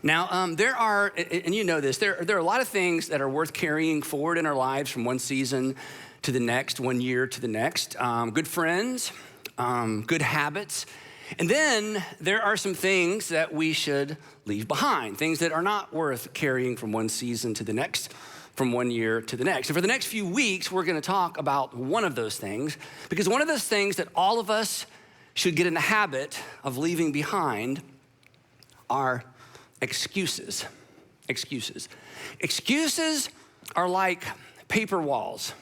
Now, there are, and you know this, there are a lot of things that are worth carrying forward in our lives from one season to the next, 1 year to the next. Good friends, good habits. And then there are some things that we should leave behind, things that are not worth carrying from one season to the next, from 1 year to the next. And for the next few weeks, we're gonna talk about one of those things, because one of those things that all of us should get in the habit of leaving behind are excuses. Excuses are like paper walls,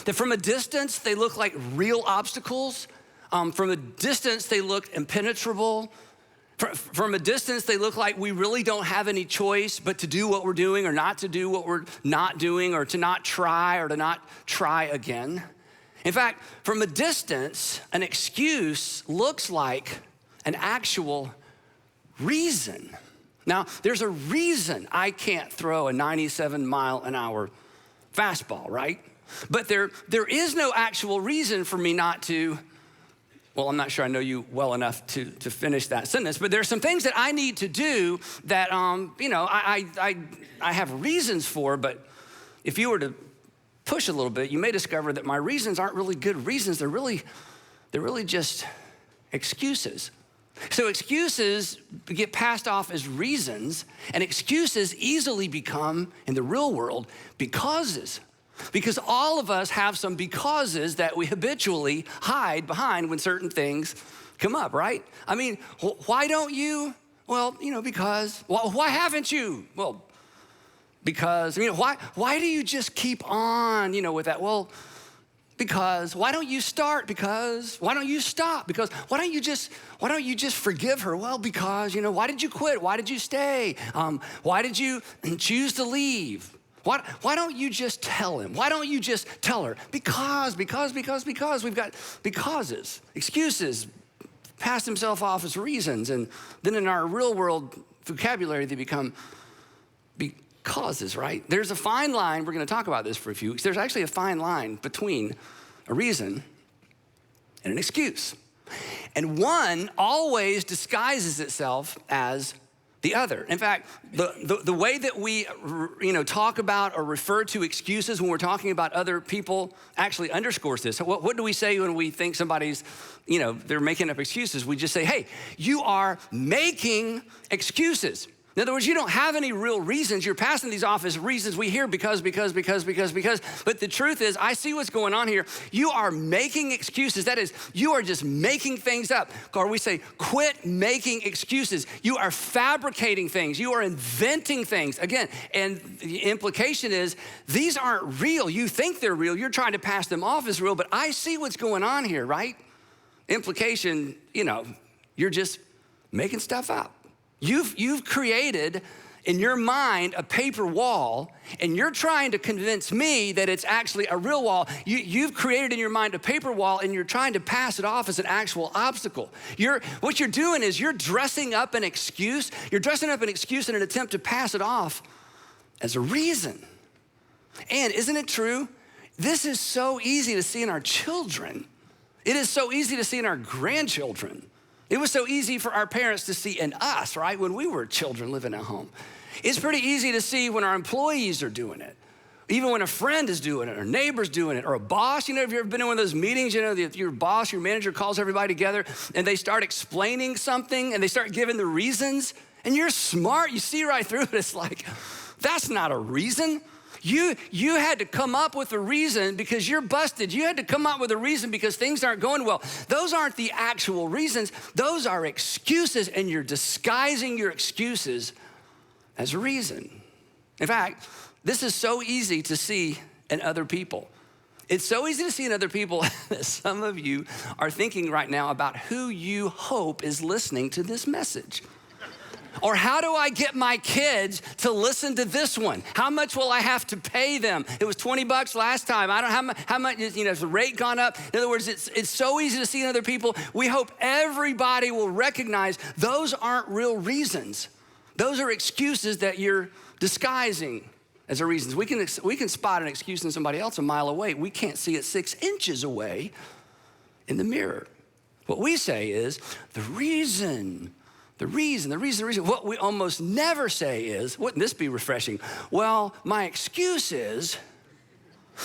that from a distance, they look like real obstacles. From a distance, they look impenetrable. From a distance, they look like we really don't have any choice but to do what we're doing or not to do what we're not doing, or to not try or to not try again. In fact, from a distance, an excuse looks like an actual reason. Now, there's a reason I can't throw a 97-mile-an-hour fastball, right? But there is no actual reason for me not to. Well, I'm not sure I know you well enough to finish that sentence, but there's some things that I need to do that, I have reasons for, but if you were to push a little bit, you may discover that my reasons aren't really good reasons. They're really just excuses. So excuses get passed off as reasons, and excuses easily become, in the real world, becauses. Because all of us have some becauses that we habitually hide behind when certain things come up, right? I mean, why don't you? Well, because. Well, why haven't you? Well, because. Why do you just keep on, with that? Well, because. Why don't you start? Because. Why don't you stop? Because. Why don't you just forgive her? Well, because, why did you quit? Why did you stay? Why did you choose to leave? Why don't you just tell him? Why don't you just tell her? Because. We've got becauses, excuses, pass himself off as reasons. And then in our real world vocabulary, they become becauses, right? There's a fine line. We're gonna talk about this for a few weeks. There's actually a fine line between a reason and an excuse. And one always disguises itself as the other. In fact, the way that we talk about or refer to excuses when we're talking about other people actually underscores this. What do we say when we think somebody's, they're making up excuses? We just say, hey, you are making excuses. In other words, you don't have any real reasons. You're passing these off as reasons. We hear because. But the truth is, I see what's going on here. You are making excuses. That is, you are just making things up. Or we say, quit making excuses. You are fabricating things. You are inventing things. Again, and the implication is, these aren't real. You think they're real. You're trying to pass them off as real, but I see what's going on here, right? Implication, you're just making stuff up. You've created in your mind a paper wall, and you're trying to convince me that it's actually a real wall. You've created in your mind a paper wall, and you're trying to pass it off as an actual obstacle. What you're doing is you're dressing up an excuse. You're dressing up an excuse in an attempt to pass it off as a reason. And isn't it true? This is so easy to see in our children. It is so easy to see in our grandchildren. It was so easy for our parents to see in us, right, when we were children living at home. It's pretty easy to see when our employees are doing it, even when a friend is doing it, or a neighbor's doing it, or a boss. Have you ever been in one of those meetings, your boss, your manager calls everybody together, and they start explaining something, and they start giving the reasons, and you're smart, you see right through it. It's like, that's not a reason. You had to come up with a reason because you're busted. You had to come up with a reason because things aren't going well. Those aren't the actual reasons. Those are excuses, and you're disguising your excuses as a reason. In fact, this is so easy to see in other people. It's so easy to see in other people that some of you are thinking right now about who you hope is listening to this message. Or how do I get my kids to listen to this one? How much will I have to pay them? It was $20 last time. I don't know how much, has the rate gone up? In other words, it's so easy to see in other people. We hope everybody will recognize those aren't real reasons. Those are excuses that you're disguising as a reason. We can spot an excuse in somebody else a mile away. We can't see it 6 inches away in the mirror. What we say is the reason The reason. What we almost never say is, wouldn't this be refreshing? Well, my excuse is.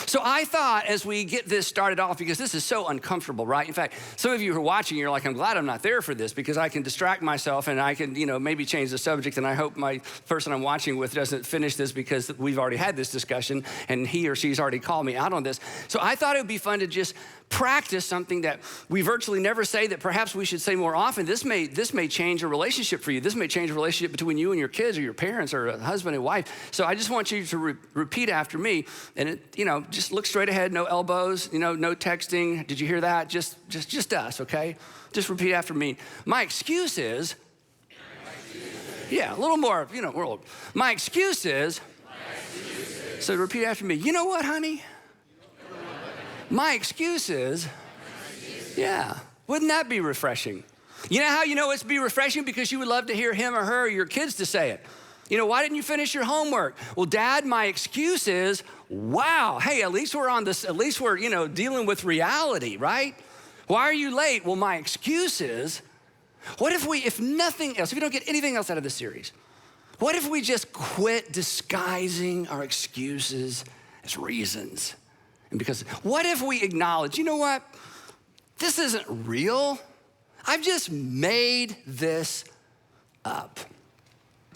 So I thought as we get this started off, because this is so uncomfortable, right? In fact, some of you who are watching, you're like, I'm glad I'm not there for this because I can distract myself and I can, maybe change the subject. And I hope my person I'm watching with doesn't finish this because we've already had this discussion and he or she's already called me out on this. So I thought it would be fun to just practice something that we virtually never say that perhaps we should say more often. This may change a relationship for you. This may change a relationship between you and your kids or your parents or a husband and wife. So I just want you to repeat after me. And just look straight ahead, no elbows, no texting. Did you hear that? Just us, okay? Just repeat after me. My excuse is, yeah, a little more, we're old. My excuse is, so repeat after me. You know what, honey? My excuse is, yeah, wouldn't that be refreshing? You know how you know it's be refreshing? Because you would love to hear him or her or your kids to say it. Why didn't you finish your homework? Well, Dad, my excuse is, wow, hey, at least we're on this, at least we're, dealing with reality, right? Why are you late? Well, my excuse is, what if nothing else, if we don't get anything else out of this series, what if we just quit disguising our excuses as reasons? And because, what if we acknowledge, you know what? This isn't real. I've just made this up.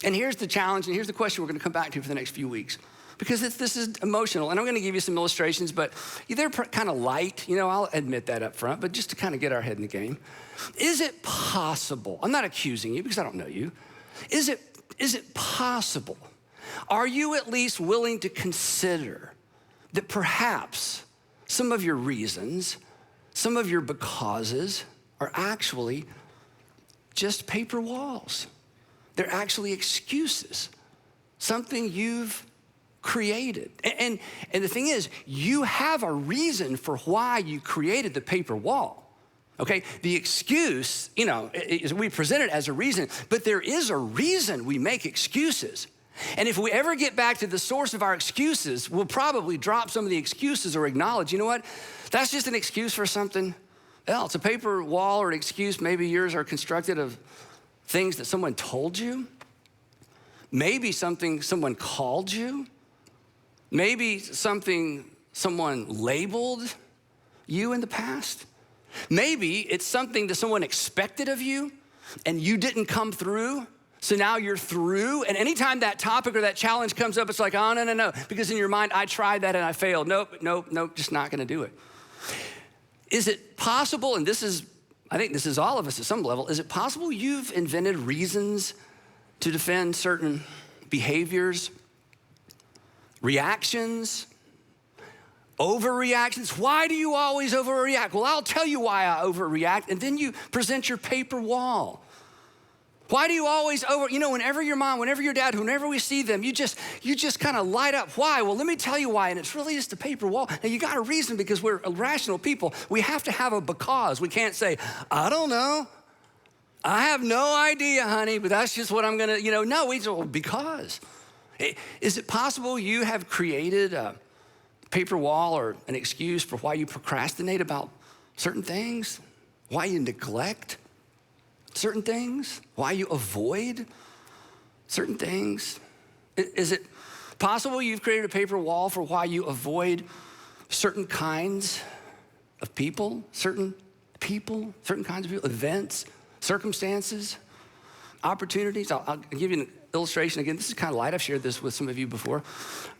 And here's the challenge, and here's the question we're gonna come back to for the next few weeks. Because this is emotional, and I'm gonna give you some illustrations, but they're kind of light, I'll admit that up front, but just to kind of get our head in the game. Is it possible, I'm not accusing you because I don't know you, is it possible, are you at least willing to consider that perhaps some of your reasons, some of your becauses are actually just paper walls? They're actually excuses, something you've created. And the thing is, you have a reason for why you created the paper wall, okay? The excuse, we present it as a reason, but there is a reason we make excuses. And if we ever get back to the source of our excuses, we'll probably drop some of the excuses or acknowledge, you know what? That's just an excuse for something else. A paper wall or an excuse, maybe yours are constructed of things that someone told you. Maybe something someone called you. Maybe something someone labeled you in the past. Maybe it's something that someone expected of you and you didn't come through. So now you're through, and anytime that topic or that challenge comes up, it's like, oh, no, because in your mind, I tried that and I failed. Nope, just not gonna do it. Is it possible, and I think this is all of us at some level, is it possible you've invented reasons to defend certain behaviors, reactions, overreactions? Why do you always overreact? Well, I'll tell you why I overreact, and then you present your paper wall. Why do you always whenever your mom, whenever your dad, whenever we see them, you just kind of light up. Why? Well, let me tell you why, and it's really just a paper wall. Now, you got a reason because we're rational people. We have to have a because. We can't say, I don't know. I have no idea, honey, but that's just what I'm gonna, no, we just, because. Is it possible you have created a paper wall or an excuse for why you procrastinate about certain things, why you neglect certain things, why you avoid certain things? Is it possible you've created a paper wall for why you avoid certain kinds of people, certain kinds of people, events, circumstances, opportunities? I'll give you an illustration again. This is kind of light. I've shared this with some of you before.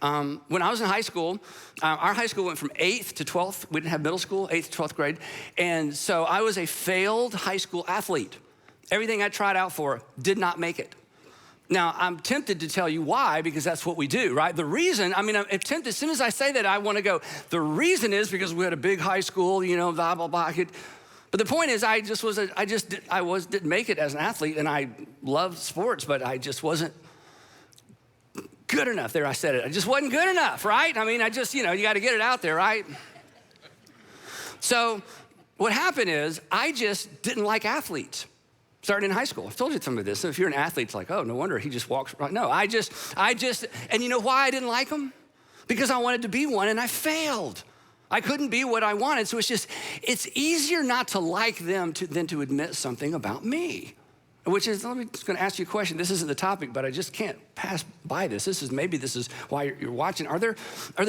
When I was in high school, our high school went from 8th to 12th. We didn't have middle school, 8th to 12th grade. And so I was a failed high school athlete. Everything I tried out for did not make it. Now, I'm tempted to tell you why, because that's what we do, right? The reason, I'm tempted, as soon as I say that, I want to go, the reason is because we had a big high school, blah, blah, blah. But the point is, I didn't make it as an athlete, and I loved sports, but I just wasn't good enough. There, I said it. I just wasn't good enough, right? you got to get it out there, right? So what happened is, I just didn't like athletes. Starting in high school. I've told you some of this. So if you're an athlete, it's like, oh, no wonder he just walks right. No, I just, and you know why I didn't like them? Because I wanted to be one and I failed. I couldn't be what I wanted. So it's easier not to like them than to admit something about me. which is, I'm just gonna ask you a question. This isn't the topic, but I just can't pass by this. Maybe this is why you're watching. Are there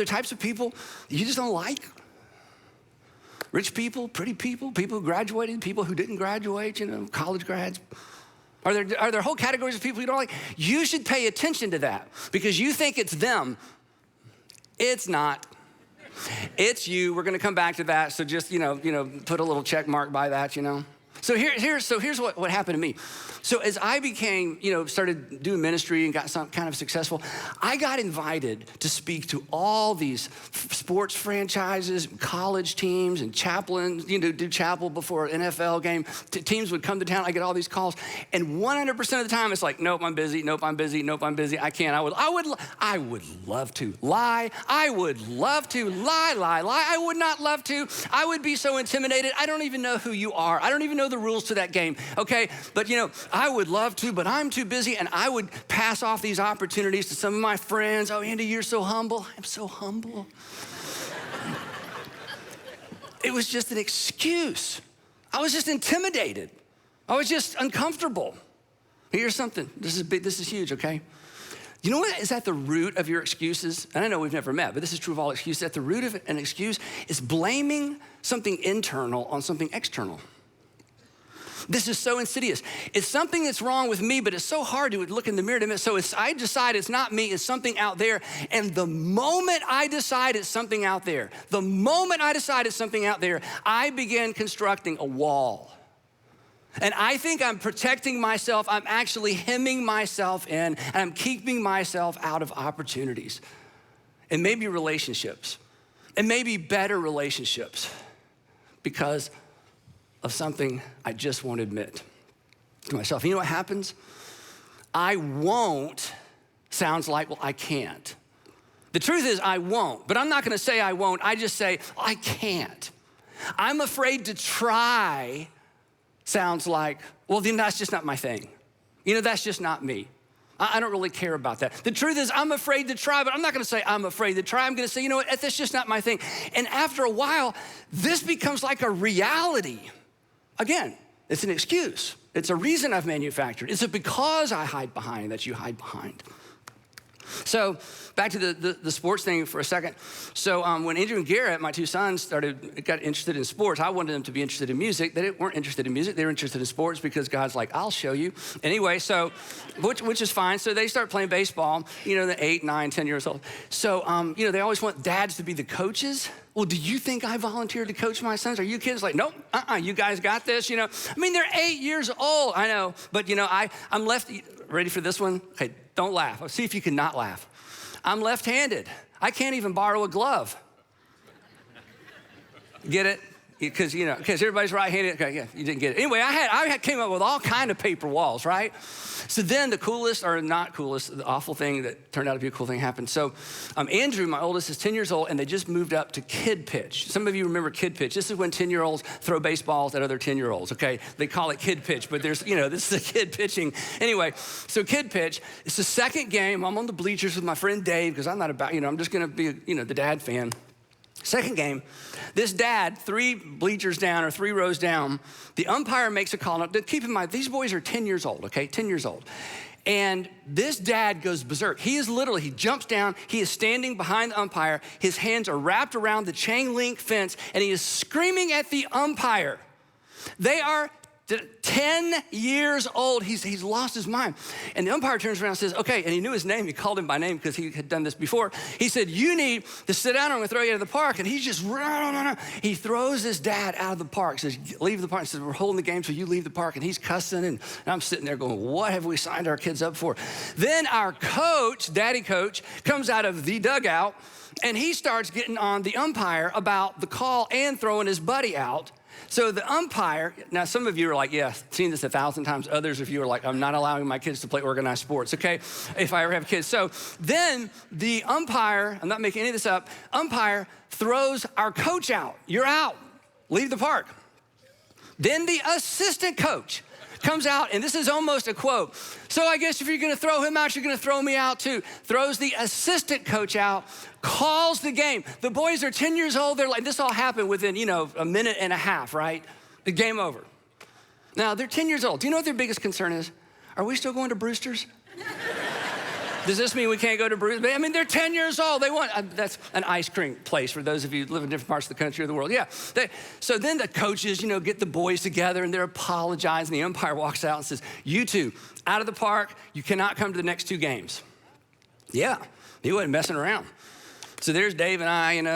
types of people you just don't like? Rich people, pretty people, people who graduated, people who didn't graduate, college grads. Are there whole categories of people you don't like? You should pay attention to that because you think it's them. It's not. It's you. We're gonna come back to that. So just, put a little check mark by that, So here's what happened to me. So as I became, started doing ministry and got some kind of successful, I got invited to speak to all these sports franchises, college teams, and chaplains, do chapel before an NFL game. Teams would come to town. I get all these calls, and 100% of the time it's like, nope, I'm busy. Nope, I'm busy. Nope, I'm busy. I can't. I would love to lie. I would love to lie. I would not love to. I would be so intimidated. I don't even know who you are. I don't even know the rules to that game, okay? But I would love to, but I'm too busy, and I would pass off these opportunities to some of my friends. Oh, Andy, you're so humble. I'm so humble. It was just an excuse. I was just intimidated. I was just uncomfortable. Here's something. This is big. This is huge, okay? You know what is at the root of your excuses? And I know we've never met, but this is true of all excuses. At the root of an excuse is blaming something internal on something external. This is so insidious. It's something that's wrong with me, but it's so hard to look in the mirror to admit. So I decide it's not me, it's something out there. And the moment I decide it's something out there, I begin constructing a wall. And I think I'm protecting myself. I'm actually hemming myself in, and I'm keeping myself out of opportunities. And maybe relationships, and maybe better relationships, because of something I just won't admit to myself. You know what happens? I won't sounds like, well, I can't. The truth is I won't, but I'm not gonna say I won't. I just say, I can't. I'm afraid to try sounds like, well, then that's just not my thing. That's just not me. I don't really care about that. The truth is I'm afraid to try, but I'm not gonna say I'm afraid to try. I'm gonna say, you know what, that's just not my thing. And after a while, this becomes like a reality. Again, it's an excuse. It's a reason I've manufactured. It's a because I hide behind that you hide behind. So back to the sports thing for a second. So when Andrew and Garrett, my two sons, got interested in sports, I wanted them to be interested in music. They weren't interested in music. They were interested in sports because God's like, I'll show you. Anyway, so, which is fine. So they start playing baseball, they're 8, 9, 10 years old. So, they always want dads to be the coaches. Well, do you think I volunteered to coach my sons? Are you kids like, nope, you guys got this, they're 8 years old, I know. But, I'm left, ready for this one? Okay, don't laugh. I'll see if you can not laugh. I'm left-handed. I can't even borrow a glove. Get it? Because everybody's right-handed. Okay, yeah, you didn't get it. Anyway, I came up with all kind of paper walls, right? So then the coolest, or not coolest, the awful thing that turned out to be a cool thing happened. So Andrew, my oldest, is 10 years old, and they just moved up to kid pitch. Some of you remember kid pitch. This is when 10-year-olds throw baseballs at other 10-year-olds, okay? They call it kid pitch, but there's, this is a kid pitching. Anyway, so kid pitch, it's the second game. I'm on the bleachers with my friend Dave, because I'm not about, I'm just gonna be, the dad fan. Second game, this dad, 3 bleachers down or 3 rows down, the umpire makes a call. Now, keep in mind, these boys are 10 years old, okay? 10 years old. And this dad goes berserk. He jumps down, he is standing behind the umpire, his hands are wrapped around the chain link fence, and he is screaming at the umpire. They are 10 years old, he's lost his mind. And the umpire turns around and says, okay, and he knew his name, he called him by name because he had done this before. He said, you need to sit down, I'm gonna throw you out of the park. And he's just, he throws his dad out of the park, says, leave the park. He says, we're holding the game so you leave the park. And he's cussing, and I'm sitting there going, what have we signed our kids up for? Then our coach, daddy coach, comes out of the dugout, and he starts getting on the umpire about the call and throwing his buddy out. So the umpire, now some of you are like, yeah, seen this 1,000 times. Others of you are like, I'm not allowing my kids to play organized sports, okay? If I ever have kids. So then the umpire, I'm not making any of this up, umpire throws our coach out. You're out, leave the park. Then the assistant coach comes out, and this is almost a quote. So I guess if you're gonna throw him out, you're gonna throw me out too. Throws the assistant coach out, calls the game. The boys are 10 years old. They're like, this all happened within, a minute and a half, right? The game over. Now, they're 10 years old. Do you know what their biggest concern is? Are we still going to Brewster's? Does this mean we can't go to Brewster's? I mean, they're 10 years old. They want, that's an ice cream place for those of you who live in different parts of the country or the world. Yeah. So then the coaches, get the boys together and they're apologizing. The umpire walks out and says, you two, out of the park, you cannot come to the next 2 games. Yeah, he wasn't messing around. So there's Dave and I, and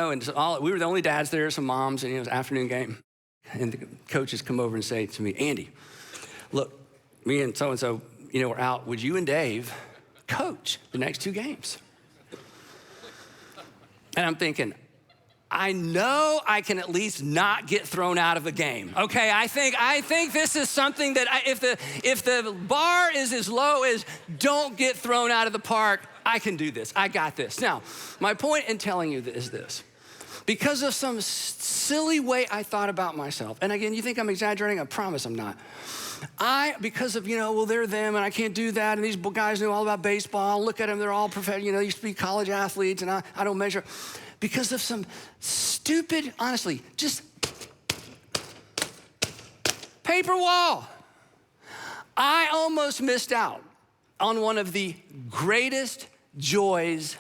we were the only dads there, some moms, and it was an afternoon game. And the coaches come over and say to me, Andy, look, me and so-and-so, we're out. Would you and Dave coach the next 2 games? And I'm thinking, I know I can at least not get thrown out of the game. Okay, I think this is something that if the bar is as low as don't get thrown out of the park, I can do this. I got this. Now, my point in telling you is this. Because of some silly way I thought about myself, and again, you think I'm exaggerating? I promise I'm not. Because of, they're them and I can't do that, and these guys know all about baseball. Look at them, they're all professional, they used to be college athletes, and I don't measure. Because of some stupid, honestly, just paper wall, I almost missed out on one of the greatest joys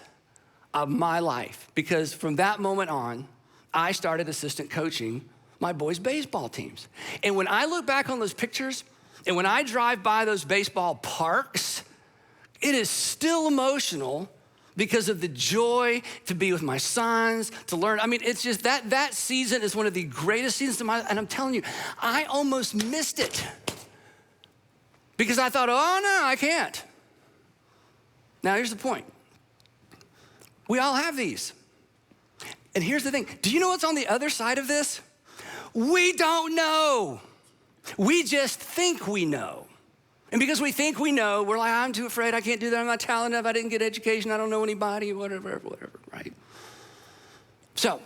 of my life. Because from that moment on, I started assistant coaching my boys' baseball teams. And when I look back on those pictures, and when I drive by those baseball parks, it is still emotional because of the joy to be with my sons, to learn. I mean, it's just that season is one of the greatest seasons of my life. And I'm telling you, I almost missed it because I thought, oh no, I can't. Now here's the point. We all have these. And here's the thing. Do you know what's on the other side of this? We don't know. We just think we know. And because we think we know, we're like, I'm too afraid, I can't do that, I'm not talented enough, I didn't get education, I don't know anybody, whatever, right? So,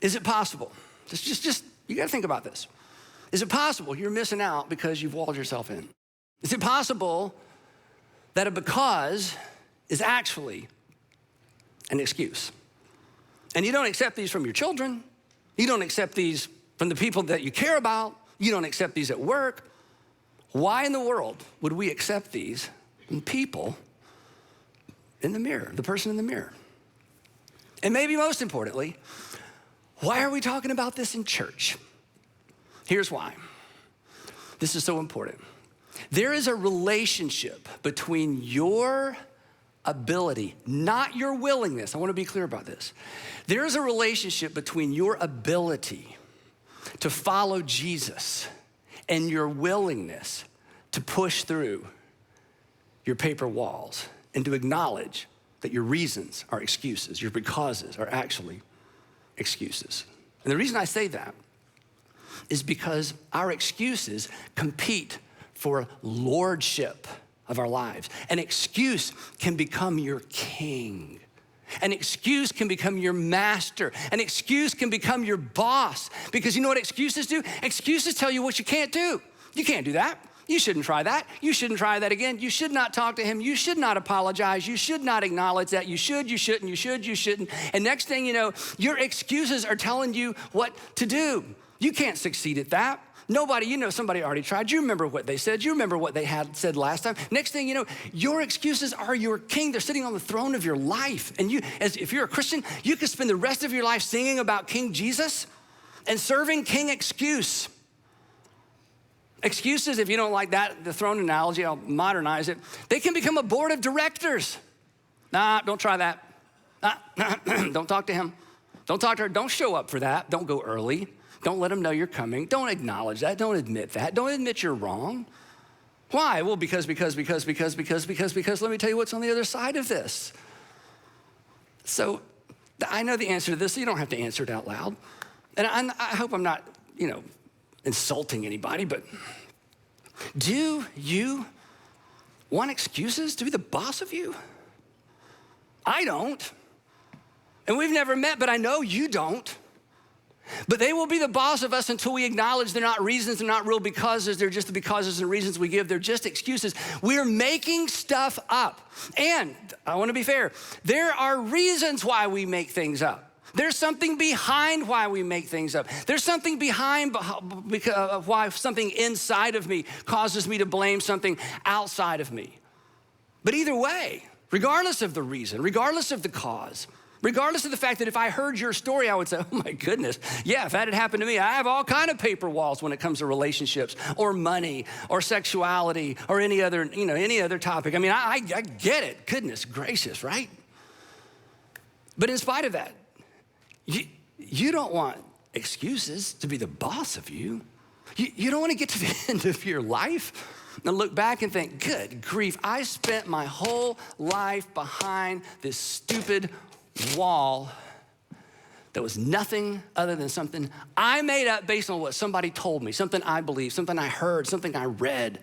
is it possible? Just you gotta think about this. Is it possible you're missing out because you've walled yourself in? Is it possible that a because is actually an excuse? And you don't accept these from your children, you don't accept these from the people that you care about, you don't accept these at work. Why in the world would we accept these from people in the mirror, the person in the mirror? And maybe most importantly, why are we talking about this in church? Here's why. This is so important. There is a relationship between your ability, not your willingness. I want to be clear about this. There is a relationship between your ability to follow Jesus and your willingness to push through your paper walls and to acknowledge that your reasons are excuses, your becauses are actually excuses. And the reason I say that is because our excuses compete for lordship of our lives. An excuse can become your king. An excuse can become your master. An excuse can become your boss. Because you know what excuses do? Excuses tell you what you can't do. You can't do that. You shouldn't try that. You shouldn't try that again. You should not talk to him. You should not apologize. You should not acknowledge that. You should, you shouldn't, you should, you shouldn't. And next thing you know, your excuses are telling you what to do. You can't succeed at that. Nobody, somebody already tried. You remember what they said. You remember what they had said last time. Next thing you know, your excuses are your king. They're sitting on the throne of your life. And if you're a Christian, you could spend the rest of your life singing about King Jesus and serving King Excuse. Excuses, if you don't like that, the throne analogy, I'll modernize it. They can become a board of directors. Nah, don't try that. Don't talk to him. Don't talk to her. Don't show up for that. Don't go early. Don't let them know you're coming. Don't acknowledge that. Don't admit that. Don't admit you're wrong. Why? Well, because let me tell you what's on the other side of this. So I know the answer to this, so you don't have to answer it out loud. And I hope I'm not, insulting anybody, but do you want excuses to be the boss of you? I don't. And we've never met, but I know you don't. But they will be the boss of us until we acknowledge they're not reasons, they're not real becauses, they're just the becauses and reasons we give, they're just excuses. We're making stuff up. And I want to be fair, there are reasons why we make things up. There's something behind why we make things up. There's something behind why something inside of me causes me to blame something outside of me. But either way, regardless of the reason, regardless of the cause, regardless of the fact that if I heard your story, I would say, oh my goodness, yeah, if that had happened to me, I have all kind of paper walls when it comes to relationships or money or sexuality or any other topic. I mean, I get it, goodness gracious, right? But in spite of that, you don't want excuses to be the boss of you. You don't want to get to the end of your life and look back and think, good grief, I spent my whole life behind this stupid wall that was nothing other than something I made up based on what somebody told me, something I believed, something I heard, something I read,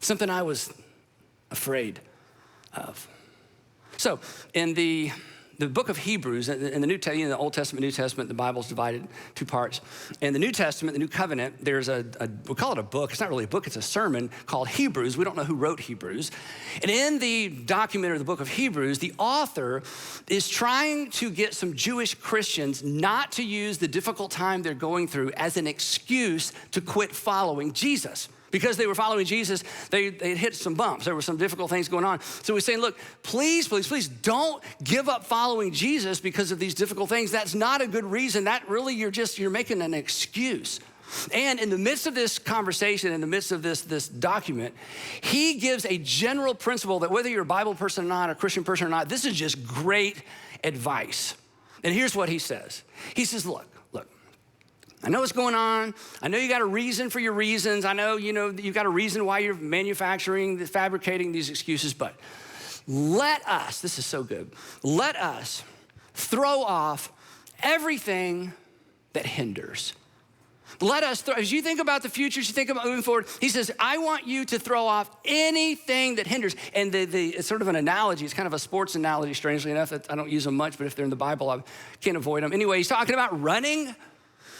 something I was afraid of. So in the book of Hebrews, in the Old Testament, New Testament, the Bible's divided in two parts. In the New Testament, the New Covenant, there's we call it a book. It's not really a book, it's a sermon called Hebrews. We don't know who wrote Hebrews. And in the document or the book of Hebrews, the author is trying to get some Jewish Christians not to use the difficult time they're going through as an excuse to quit following Jesus. Because they were following Jesus, they hit some bumps. There were some difficult things going on. So he's saying, look, please don't give up following Jesus because of these difficult things. That's not a good reason. That really, you're making an excuse. And in the midst of this conversation, in the midst of this document, he gives a general principle that whether you're a Bible person or not, a Christian person or not, this is just great advice. And here's what he says. He says, look, I know what's going on. I know you got a reason for your reasons. I know, you've got a reason why you're fabricating these excuses, but let us, this is so good, let us throw off everything that hinders. Let us, as you think about the future, as you think about moving forward, he says, I want you to throw off anything that hinders. And it's sort of an analogy. It's kind of a sports analogy, strangely enough. I don't use them much, but if they're in the Bible, I can't avoid them. Anyway, he's talking about running.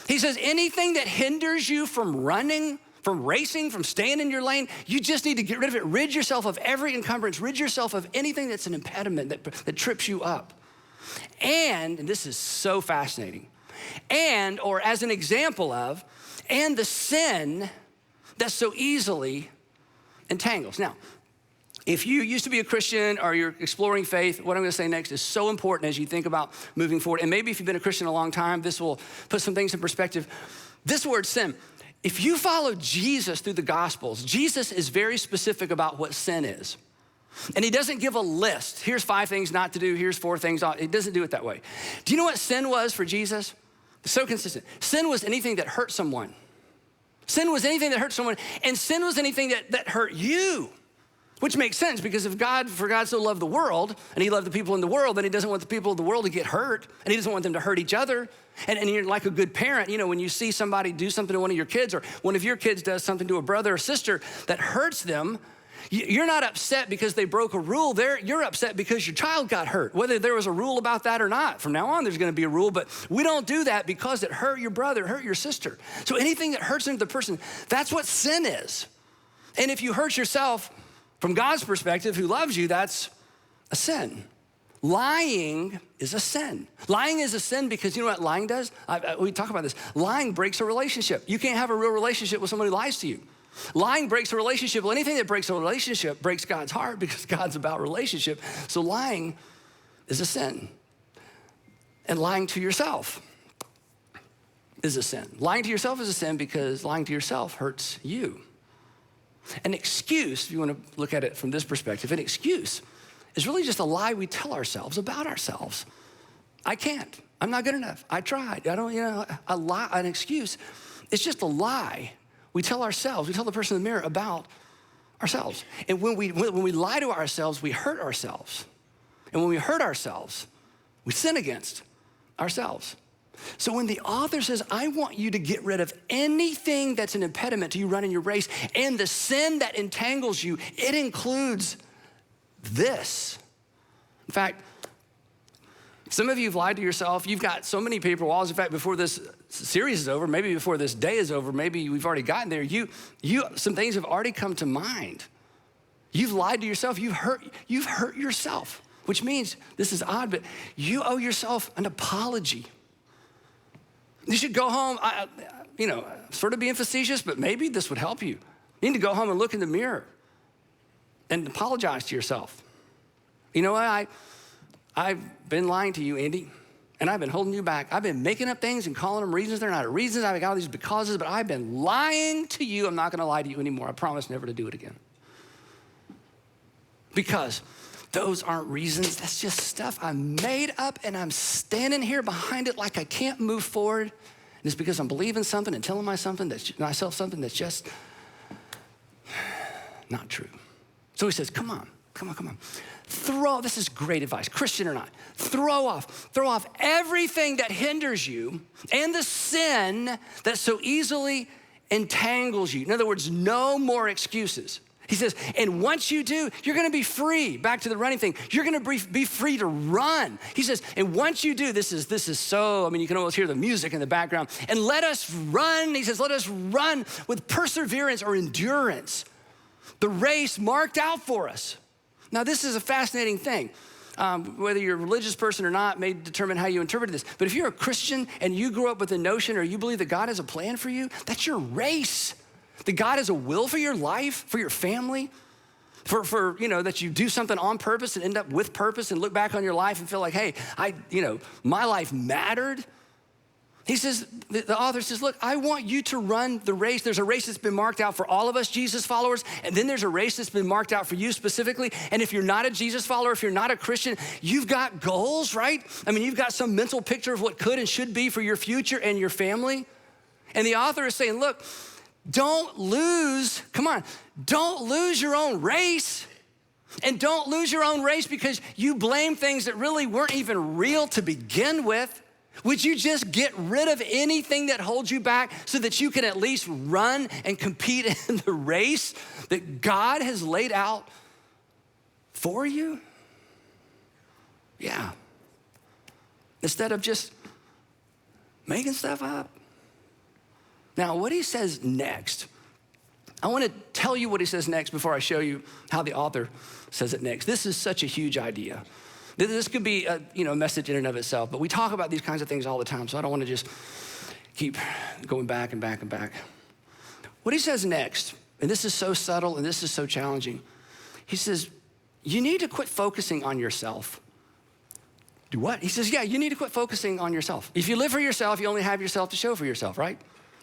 He says, anything that hinders you from running, from racing, from staying in your lane, you just need to get rid of it. Rid yourself of every encumbrance. Rid yourself of anything that's an impediment that trips you up. And this is so fascinating, or as an example of, and the sin that so easily entangles. Now, if you used to be a Christian or you're exploring faith, what I'm gonna say next is so important as you think about moving forward. And maybe if you've been a Christian a long time, this will put some things in perspective. This word sin, if you follow Jesus through the Gospels, Jesus is very specific about what sin is. And he doesn't give a list. Here's 5 things not to do, here's 4 things. He doesn't do it that way. Do you know what sin was for Jesus? It's so consistent. Sin was anything that hurt someone. Sin was anything that hurt someone, and sin was anything that hurt you. Which makes sense because for God so loved the world and he loved the people in the world, then he doesn't want the people of the world to get hurt and he doesn't want them to hurt each other. And you're like a good parent, when you see somebody do something to one of your kids or one of your kids does something to a brother or sister that hurts them, you're not upset because they broke a rule. You're upset because your child got hurt, whether there was a rule about that or not. From now on, there's gonna be a rule, but we don't do that because it hurt your brother, hurt your sister. So anything that hurts another person, that's what sin is. And if you hurt yourself, from God's perspective, who loves you, that's a sin. Lying is a sin. Lying is a sin because you know what lying does? We talk about this. Lying breaks a relationship. You can't have a real relationship with somebody who lies to you. Lying breaks a relationship. Well, anything that breaks a relationship breaks God's heart because God's about relationship. So lying is a sin. And lying to yourself is a sin. Lying to yourself is a sin because lying to yourself hurts you. An excuse, if you want to look at it from this perspective, an excuse is really just a lie we tell ourselves about ourselves. I can't. I'm not good enough. I tried. I don't, a lie, an excuse. It's just a lie we tell ourselves. We tell the person in the mirror about ourselves. And when we lie to ourselves, we hurt ourselves. And when we hurt ourselves, we sin against ourselves. So when the author says, I want you to get rid of anything that's an impediment to you running your race and the sin that entangles you, it includes this. In fact, some of you have lied to yourself. You've got so many paper walls. In fact, before this series is over, maybe before this day is over, maybe we've already gotten there, some things have already come to mind. You've lied to yourself. You've hurt yourself. which means, this is odd, but you owe yourself an apology. You should go home, sort of being facetious, but maybe this would help you. You need to go home and look in the mirror and apologize to yourself. You know what, I've been lying to you, Andy, and I've been holding you back. I've been making up things and calling them reasons. They're not reasons. I've got all these becauses, but I've been lying to you. I'm not gonna lie to you anymore. I promise never to do it again. Because those aren't reasons. That's just stuff I made up, and I'm standing here behind it like I can't move forward. And it's because I'm believing something and telling myself something that's just not true. So he says, come on. This is great advice, Christian or not. Throw off everything that hinders you and the sin that so easily entangles you. In other words, no more excuses. He says, and once you do, you're gonna be free. Back to the running thing. You're gonna be free to run. He says, and once you do, this is so, you can almost hear the music in the background. And let us run, he says, let us run with perseverance or endurance, the race marked out for us. Now, this is a fascinating thing. Whether you're a religious person or not may determine how you interpret this. But if you're a Christian and you grew up with the notion or you believe that God has a plan for you, that's your race. That God has a will for your life, for your family, for that you do something on purpose and end up with purpose and look back on your life and feel like, hey, my life mattered. He says, the author says, look, I want you to run the race. There's a race that's been marked out for all of us Jesus followers, and then there's a race that's been marked out for you specifically. And if you're not a Jesus follower, if you're not a Christian, you've got goals, right? You've got some mental picture of what could and should be for your future and your family. And the author is saying, look, don't lose your own race. And don't lose your own race because you blame things that really weren't even real to begin with. Would you just get rid of anything that holds you back so that you can at least run and compete in the race that God has laid out for you? Yeah. Instead of just making stuff up. Now, what he says next, I want to tell you what he says next before I show you how the author says it next. This is such a huge idea. This could be a message in and of itself, but we talk about these kinds of things all the time, so I don't want to just keep going back and back and back. What he says next, and this is so subtle and this is so challenging, he says, you need to quit focusing on yourself. Do what? He says, yeah, you need to quit focusing on yourself. If you live for yourself, you only have yourself to show for yourself, right?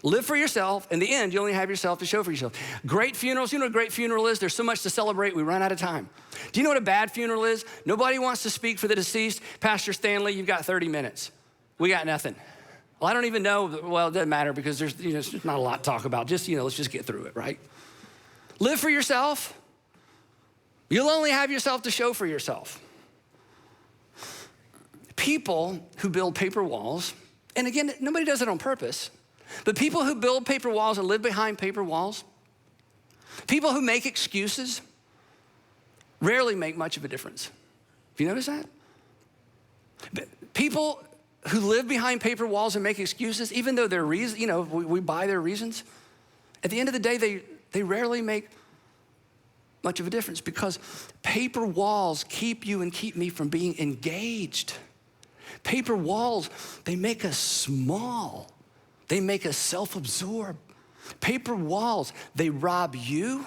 Live for yourself. In the end, you only have yourself to show for yourself. Great funerals, you know what a great funeral is? There's so much to celebrate, we run out of time. Do you know what a bad funeral is? Nobody wants to speak for the deceased. Pastor Stanley, you've got 30 minutes. We got nothing. Well, I don't even know. Well, it doesn't matter because there's not a lot to talk about. Just, let's just get through it, right? Live for yourself. You'll only have yourself to show for yourself. People who build paper walls, and again, nobody does it on purpose, but people who build paper walls and live behind paper walls, people who make excuses, rarely make much of a difference. Have you noticed that? People who live behind paper walls and make excuses, even though their reason, we buy their reasons, at the end of the day, they rarely make much of a difference because paper walls keep you and keep me from being engaged. Paper walls, they make us small. They make us self-absorbed. Paper walls, they rob you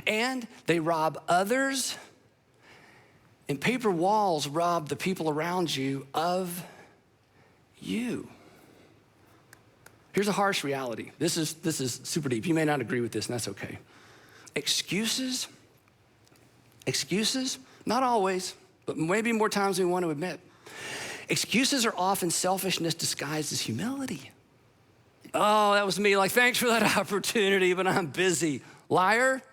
and they rob others. And paper walls rob the people around you of you. Here's a harsh reality. This is super deep. You may not agree with this, and that's okay. Excuses, not always, but maybe more times than we want to admit. Excuses are often selfishness disguised as humility. Oh, that was me. Like, thanks for that opportunity, but I'm busy. Liar.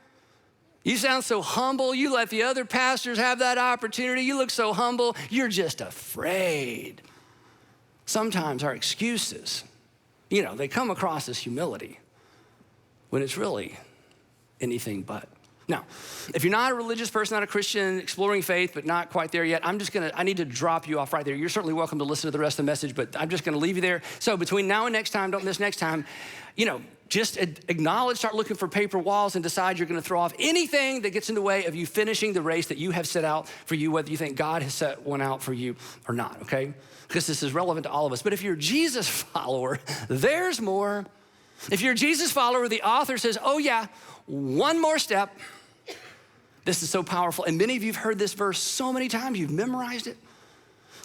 You sound so humble. You let the other pastors have that opportunity. You look so humble. You're just afraid. Sometimes our excuses, they come across as humility when it's really anything but. Now, if you're not a religious person, not a Christian, exploring faith, but not quite there yet, I need to drop you off right there. You're certainly welcome to listen to the rest of the message, but I'm just gonna leave you there. So between now and next time, don't miss next time, just acknowledge, start looking for paper walls and decide you're gonna throw off anything that gets in the way of you finishing the race that you have set out for you, whether you think God has set one out for you or not, okay? Because this is relevant to all of us. But if you're a Jesus follower, there's more. If you're a Jesus follower, the author says, oh yeah, one more step. This is so powerful. And many of you have heard this verse so many times, you've memorized it.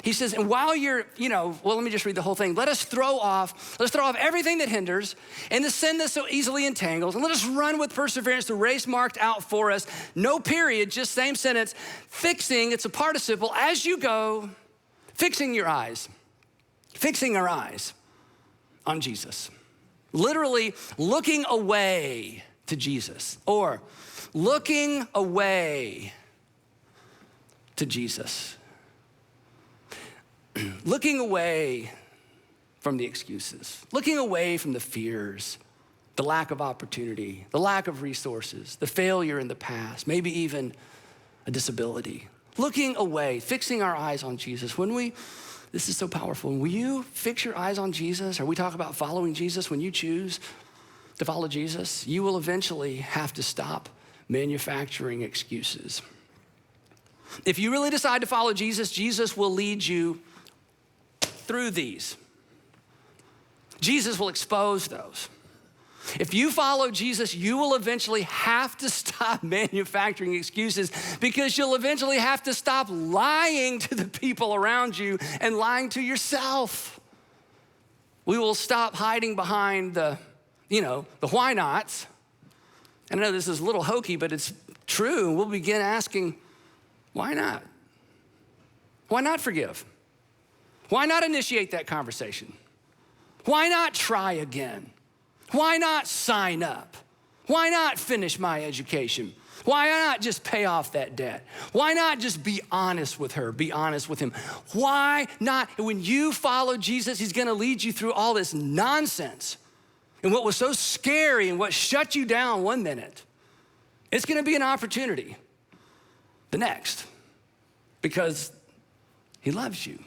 He says, and while you're, let me just read the whole thing. Let's throw off everything that hinders and the sin that so easily entangles, and let us run with perseverance the race marked out for us. No period, just same sentence. Fixing, it's a participle, as you go, fixing our eyes on Jesus. Literally looking away to Jesus, or looking away to Jesus. Looking away from the excuses, looking away from the fears, the lack of opportunity, the lack of resources, the failure in the past, maybe even a disability. Looking away, fixing our eyes on Jesus. This is so powerful. When you fix your eyes on Jesus, or we talk about following Jesus, when you choose to follow Jesus, you will eventually have to stop manufacturing excuses. If you really decide to follow Jesus, Jesus will lead you through these. Jesus will expose those. If you follow Jesus, you will eventually have to stop manufacturing excuses, because you'll eventually have to stop lying to the people around you and lying to yourself. We will stop hiding behind the why nots. And I know this is a little hokey, but it's true. We'll begin asking, why not? Why not forgive? Why not initiate that conversation? Why not try again? Why not sign up? Why not finish my education? Why not just pay off that debt? Why not just be honest with her, be honest with him? Why not? When you follow Jesus, he's gonna lead you through all this nonsense. And what was so scary and what shut you down one minute, it's gonna be an opportunity the next, because he loves you.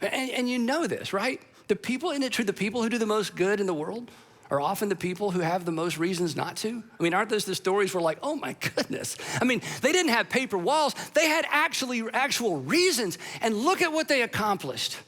And you know this, right? The people who do the most good in the world are often the people who have the most reasons not to. I mean, aren't those the stories where like, oh my goodness. I mean, they didn't have paper walls. They had actual reasons. And look at what they accomplished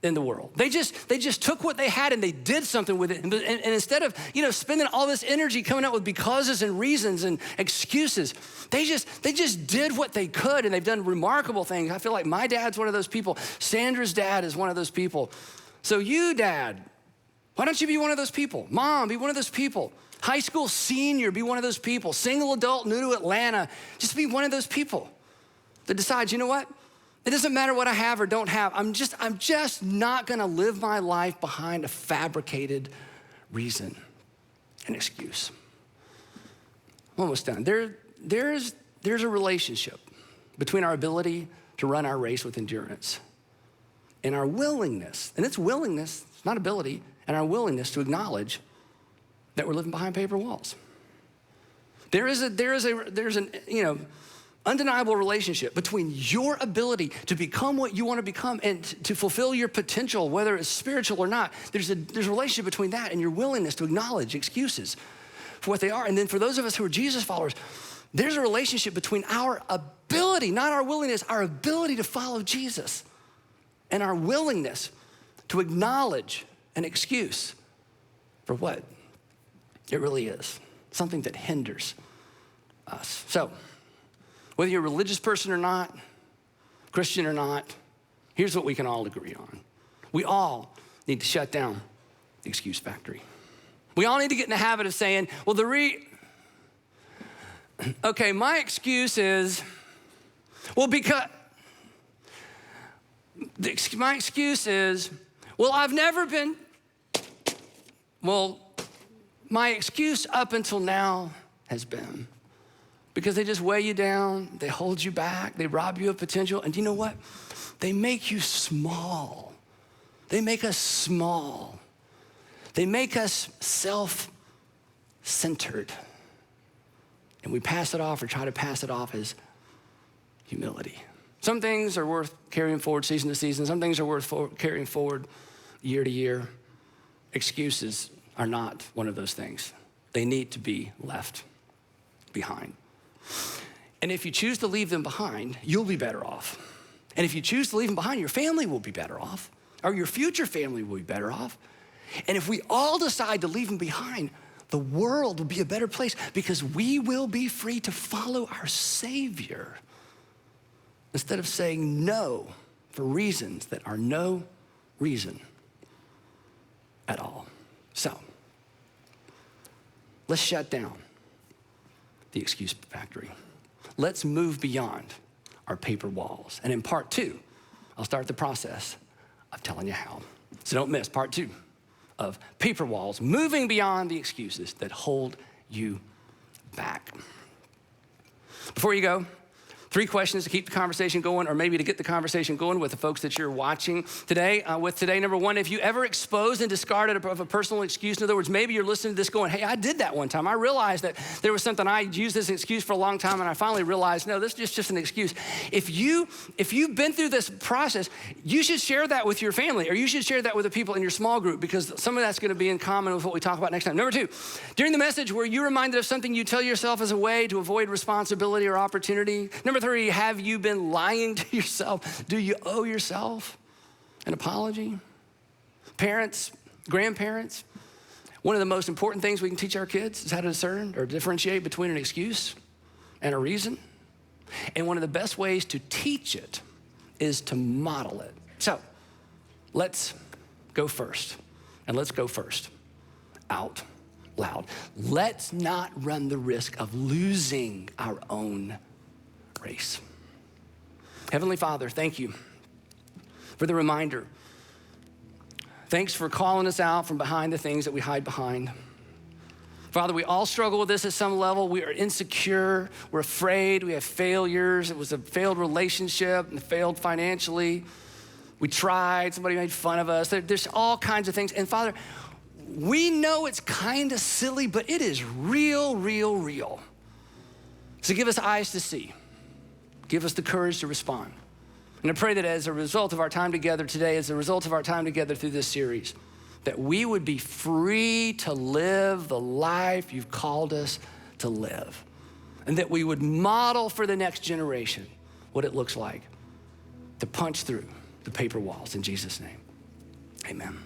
in the world. They just took what they had and they did something with it. And instead of, spending all this energy coming up with becauses and reasons and excuses, they just did what they could, and they've done remarkable things. I feel like my dad's one of those people. Sandra's dad is one of those people. So you, dad, why don't you be one of those people? Mom, be one of those people. High school senior, be one of those people. Single adult, new to Atlanta, just be one of those people that decides, you know what? It doesn't matter what I have or don't have. I'm just not gonna live my life behind a fabricated reason and excuse. I'm almost done. There's a relationship between our ability to run our race with endurance and our willingness, and it's willingness, it's not ability, and our willingness to acknowledge that we're living behind paper walls. There's an undeniable relationship between your ability to become what you want to become and to fulfill your potential, whether it's spiritual or not. There's a relationship between that and your willingness to acknowledge excuses for what they are. And then for those of us who are Jesus followers, there's a relationship between our ability, not our willingness, our ability to follow Jesus, and our willingness to acknowledge an excuse for what it really is, something that hinders us. So, whether you're a religious person or not, Christian or not, here's what we can all agree on. We all need to shut down the excuse factory. We all need to get in the habit of saying, well, my excuse is, my excuse is, I've never been, my excuse up until now has been, because they just weigh you down, they hold you back, they rob you of potential, and you know what? They make you small. They make us small. They make us self-centered. And we pass it off or try to pass it off as humility. Some things are worth carrying forward season to season. Some things are worth carrying forward year to year. Excuses are not one of those things. They need to be left behind. And if you choose to leave them behind, you'll be better off. And if you choose to leave them behind, your family will be better off, or your future family will be better off. And if we all decide to leave them behind, the world will be a better place because we will be free to follow our Savior instead of saying no for reasons that are no reason at all. So, let's shut down the excuse factory. Let's move beyond our paper walls. And in part 2, I'll start the process of telling you how. So don't miss part 2 of paper walls, moving beyond the excuses that hold you back. Before you go, 3 questions to keep the conversation going, or maybe to get the conversation going with the folks that you're watching today. Number 1, if you ever exposed and discarded a personal excuse, in other words, maybe you're listening to this going, hey, I did that one time. I realized that there was something, I used this excuse for a long time, and I finally realized, no, this is just an excuse. If you've been through this process, you should share that with your family, or you should share that with the people in your small group, because some of that's gonna be in common with what we talk about next time. Number 2, during the message, were you reminded of something you tell yourself as a way to avoid responsibility or opportunity? Number 3, have you been lying to yourself? Do you owe yourself an apology? Parents, grandparents, one of the most important things we can teach our kids is how to discern or differentiate between an excuse and a reason. And one of the best ways to teach it is to model it. So let's go first, and let's go first out loud. Let's not run the risk of losing our own race. Heavenly Father, thank you for the reminder. Thanks for calling us out from behind the things that we hide behind. Father, we all struggle with this at some level. We are insecure, we're afraid, we have failures. It was a failed relationship and failed financially. We tried, somebody made fun of us. There's all kinds of things. And Father, we know it's kind of silly, but it is real, real, real. So give us eyes to see. Give us the courage to respond. And I pray that as a result of our time together today, as a result of our time together through this series, that we would be free to live the life you've called us to live. And that we would model for the next generation what it looks like to punch through the paper walls. In Jesus' name, amen.